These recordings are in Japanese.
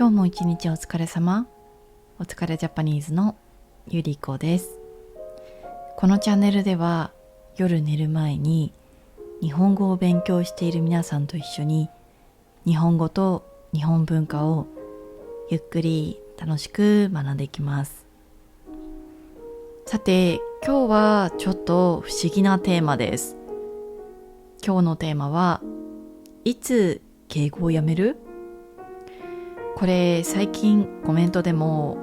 今日も一日お疲れ様。お疲れジャパニーズのゆりこです。このチャンネルでは夜寝る前に日本語を勉強している皆さんと一緒に日本語と日本文化をゆっくり楽しく学んでいきます。さて、今日はちょっと不思議なテーマです。今日のテーマはいつ敬語をやめる？これ最近コメントでも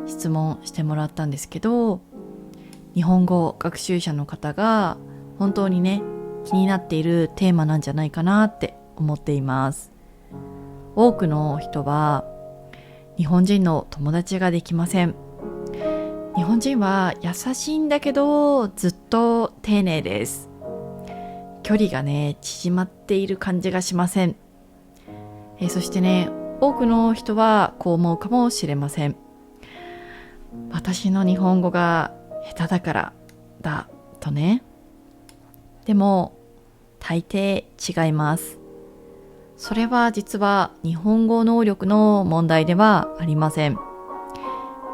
質問してもらったんですけど、日本語学習者の方が本当にね気になっているテーマなんじゃないかなって思っています。多くの人は日本人の友達ができません。日本人は優しいんだけどずっと丁寧です。距離がね縮まっている感じがしません。そしてね、多くの人はこう思うかもしれません。私の日本語が下手だからだとね。でも大抵違います。それは実は日本語能力の問題ではありません。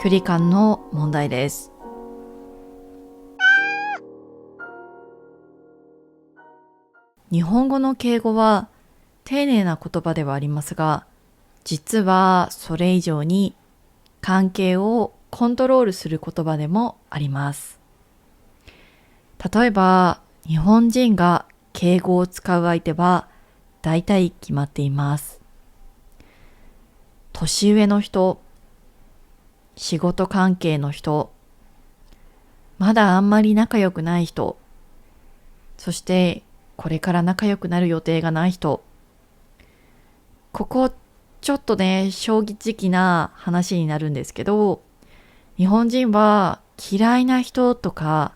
距離感の問題です。日本語の敬語は丁寧な言葉ではありますが、実はそれ以上に関係をコントロールする言葉でもあります。例えば、日本人が敬語を使う相手は大体決まっています。年上の人、仕事関係の人、まだあんまり仲良くない人、そしてこれから仲良くなる予定がない人。ここちょっとね、衝撃的な話になるんですけど、日本人は嫌いな人とか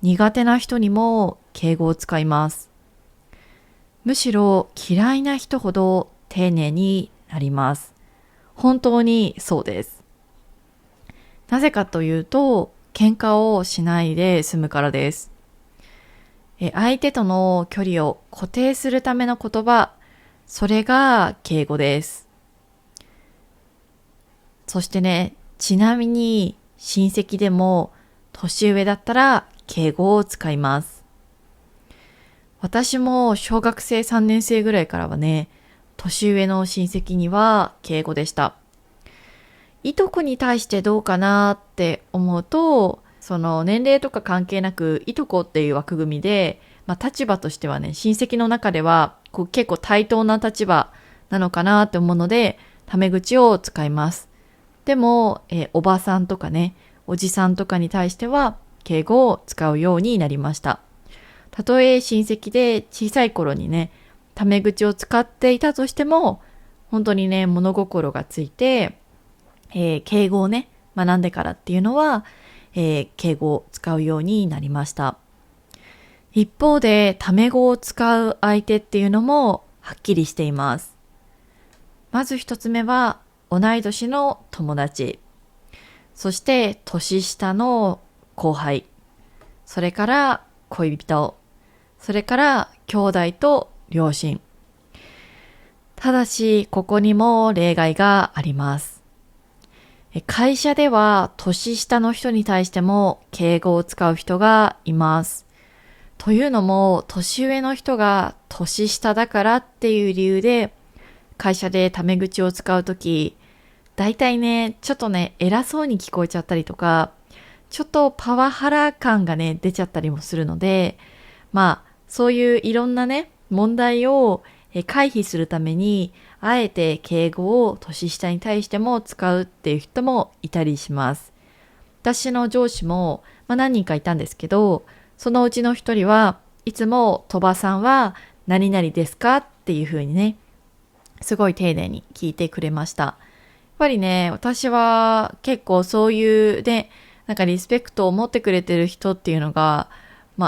苦手な人にも敬語を使います。むしろ嫌いな人ほど丁寧になります。本当にそうです。なぜかというと、喧嘩をしないで済むからです。相手との距離を固定するための言葉、それが敬語です。そしてね、ちなみに親戚でも年上だったら敬語を使います。私も小学生3年生ぐらいからはね、年上の親戚には敬語でした。いとこに対してどうかなって思うと、その年齢とか関係なくいとこっていう枠組みで、立場としてはね、親戚の中では結構対等な立場なのかなって思うので、タメ口を使います。でも、おばさんとかね、おじさんとかに対しては敬語を使うようになりました。たとえ親戚で小さい頃にね、タメ口を使っていたとしても、本当にね、物心がついて、敬語をね、学んでからっていうのは、敬語を使うようになりました。一方で、タメ語を使う相手っていうのもはっきりしています。まず一つ目は、同い年の友達、そして年下の後輩、それから恋人、それから兄弟と両親。ただし、ここにも例外があります。会社では年下の人に対しても敬語を使う人がいます。というのも、年上の人が年下だからっていう理由で、会社でタメ口を使うとき、だいたいね、ちょっとね、偉そうに聞こえちゃったりとか、ちょっとパワハラ感がね、出ちゃったりもするので、そういういろんなね、問題を回避するために、あえて敬語を年下に対しても使うっていう人もいたりします。私の上司も、何人かいたんですけど、そのうちの一人はいつも鳥羽さんは何々ですかっていう風にね、すごい丁寧に聞いてくれました。やっぱりね、私は結構そういうね、リスペクトを持ってくれてる人っていうのが、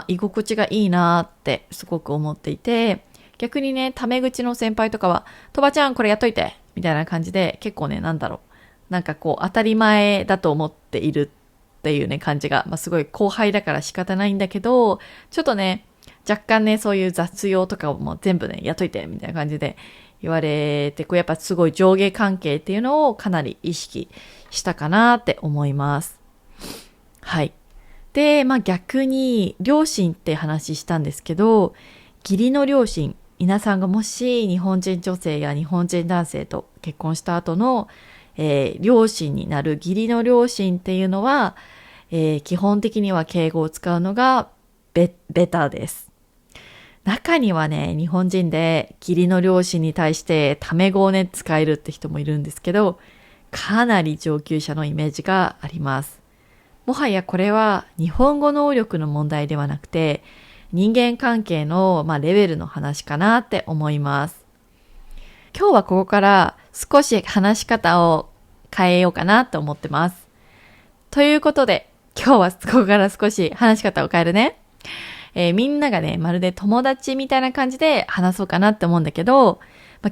居心地がいいなってすごく思っていて、逆にね、タメ口の先輩とかは、鳥羽ちゃんこれやっといてみたいな感じで、結構ね、当たり前だと思っているっていうね、感じが、すごい後輩だから仕方ないんだけど、ちょっとね、若干ね、そういう雑用とかをもう全部ね、やっといてみたいな感じで言われて、やっぱすごい上下関係っていうのをかなり意識したかなって思います。はい。で、逆に両親って話したんですけど、義理の両親、皆さんがもし日本人女性や日本人男性と結婚した後の、両親になる義理の両親っていうのは、基本的には敬語を使うのがベターです。中にはね、日本人で義理の両親に対してタメ語をね、使えるって人もいるんですけど、かなり上級者のイメージがあります。もはやこれは日本語能力の問題ではなくて、人間関係の、レベルの話かなって思います。今日はここから少し話し方を変えようかなと思ってます。ということで、今日はここから少し話し方を変えるね。みんながね、まるで友達みたいな感じで話そうかなって思うんだけど、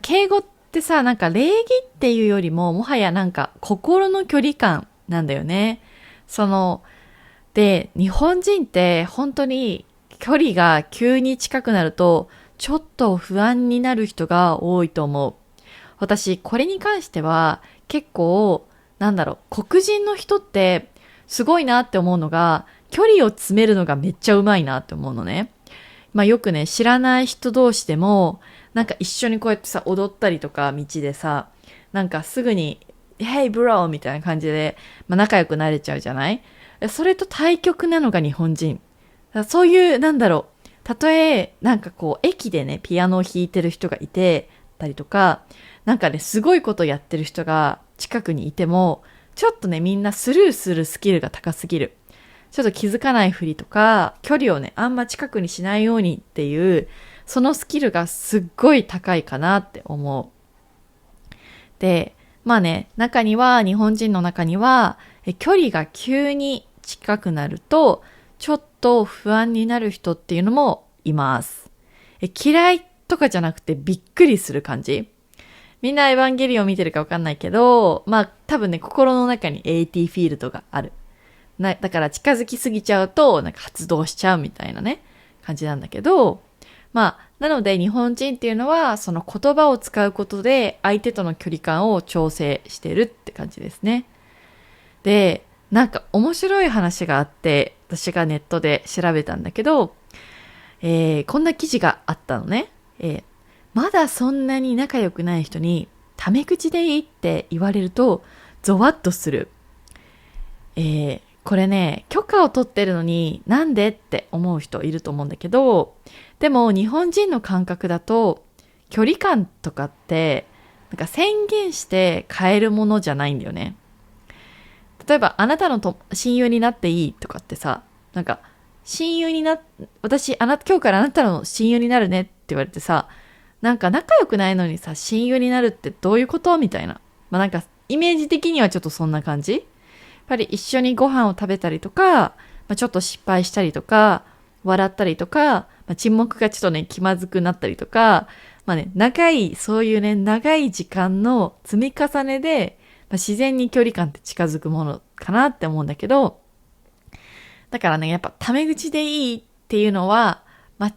敬語ってさ、なんか礼儀っていうよりも、もはやなんか心の距離感なんだよね。で、日本人って本当に距離が急に近くなると、ちょっと不安になる人が多いと思う。私、これに関しては結構、黒人の人ってすごいなって思うのが、距離を詰めるのがめっちゃうまいなって思うのね。よくね、知らない人同士でも、なんか一緒にこうやってさ、踊ったりとか道でさ、なんかすぐに、Hey bro! みたいな感じで、仲良くなれちゃうじゃない？それと対極なのが日本人。そういう、たとえ、駅でね、ピアノを弾いてる人がいて、たりとか、すごいことやってる人が近くにいても、ちょっとね、みんなスルーするスキルが高すぎる。ちょっと気づかないふりとか、距離をね、あんま近くにしないようにっていう、そのスキルがすっごい高いかなって思う。で、日本人の中には、距離が急に近くなると、ちょっと不安になる人っていうのもいます。嫌いとかじゃなくてびっくりする感じ。みんなエヴァンゲリオン見てるかわかんないけど、多分ね、心の中に AT フィールドがある。だから近づきすぎちゃうと、発動しちゃうみたいなね、感じなんだけど、なので日本人っていうのは、その言葉を使うことで相手との距離感を調整してるって感じですね。で、面白い話があって、私がネットで調べたんだけど、こんな記事があったのね。まだそんなに仲良くない人にタメ口でいいって言われるとゾワッとする。これね、許可を取ってるのになんでって思う人いると思うんだけど、でも日本人の感覚だと距離感とかって宣言して変えるものじゃないんだよね。例えばあなたの親友になっていいとかってさ、親友に今日からあなたの親友になるねって言われてさ、仲良くないのにさ、親友になるってどういうことみたいな。イメージ的にはちょっとそんな感じ。やっぱり一緒にご飯を食べたりとか、ちょっと失敗したりとか、笑ったりとか、沈黙がちょっとね、気まずくなったりとか、そういうね、長い時間の積み重ねで、自然に距離感って近づくものかなって思うんだけど、だからね、やっぱタメ口でいいっていうのは間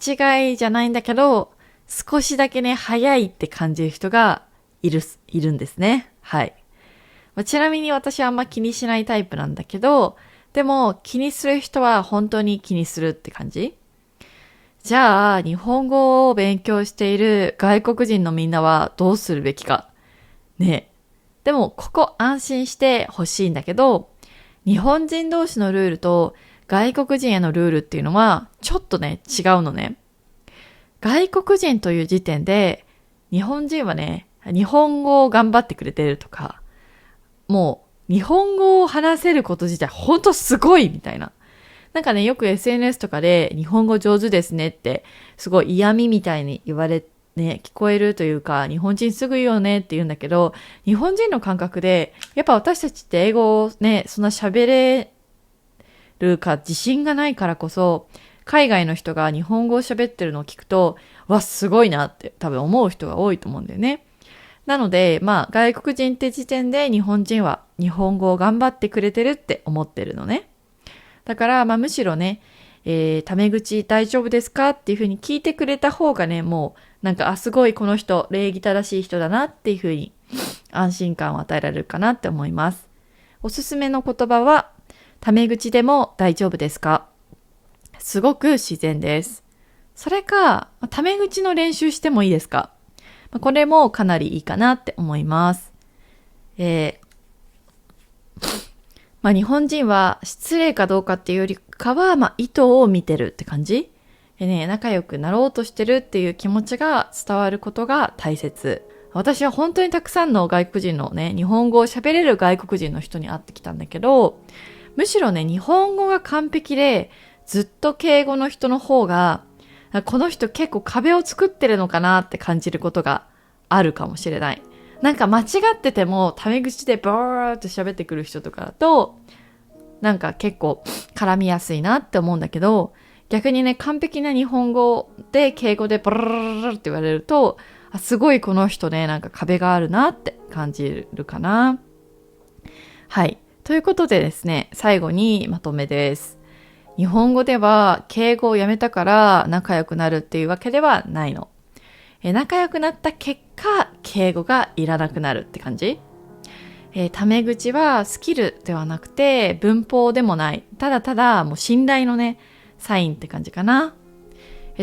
違いじゃないんだけど、少しだけね、早いって感じる人がいるんですね。はい。ちなみに私はあんま気にしないタイプなんだけど、でも気にする人は本当に気にするって感じ？じゃあ、日本語を勉強している外国人のみんなはどうするべきか。ね。でも、ここ安心してほしいんだけど、日本人同士のルールと外国人へのルールっていうのはちょっとね、違うのね。外国人という時点で、日本人はね、日本語を頑張ってくれてるとか、もう日本語を話せること自体ほんとすごいみたいな。よく SNS とかで日本語上手ですねってすごい嫌味みたいに言われね、聞こえるというか、日本人すぐ言うよねって言うんだけど、日本人の感覚で、やっぱ私たちって英語をね、そんな喋れるか自信がないからこそ、海外の人が日本語を喋ってるのを聞くと、わ、すごいなって多分思う人が多いと思うんだよね。なので、外国人って時点で日本人は日本語を頑張ってくれてるって思ってるのね。だから、むしろね、タメ口大丈夫ですかっていうふうに聞いてくれた方がね、もうなんか、すごいこの人、礼儀正しい人だなっていうふうに安心感を与えられるかなって思います。おすすめの言葉は、タメ口でも大丈夫ですか？すごく自然です。それか、タメ口の練習してもいいですか？これもかなりいいかなって思います。日本人は失礼かどうかっていうよりかは、意図を見てるって感じでね、仲良くなろうとしてるっていう気持ちが伝わることが大切。私は本当にたくさんの外国人のね、日本語を喋れる外国人の人に会ってきたんだけど、むしろね、日本語が完璧で、ずっと敬語の人の方が、この人結構壁を作ってるのかなって感じることがあるかもしれない。なんか間違ってても、タメ口でバーって喋ってくる人とかだと、なんか結構絡みやすいなって思うんだけど、逆にね、完璧な日本語で敬語でバララララって言われると、すごいこの人ね、なんか壁があるなって感じるかな。はい。ということでですね、最後にまとめです。日本語では敬語をやめたから仲良くなるっていうわけではないの。仲良くなった結果、敬語がいらなくなるって感じ。タメ口はスキルではなくて文法でもない。ただただもう信頼のね、サインって感じかな。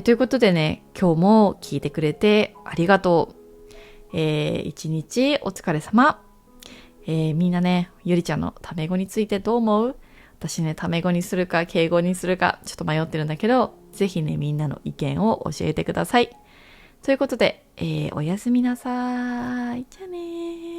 ということでね、今日も聞いてくれてありがとう。一日お疲れ様。みんなね、ゆりちゃんのタメ語についてどう思う？私ね、タメ語にするか敬語にするかちょっと迷ってるんだけど、ぜひね、みんなの意見を教えてください。ということで、おやすみなさい。じゃあねー。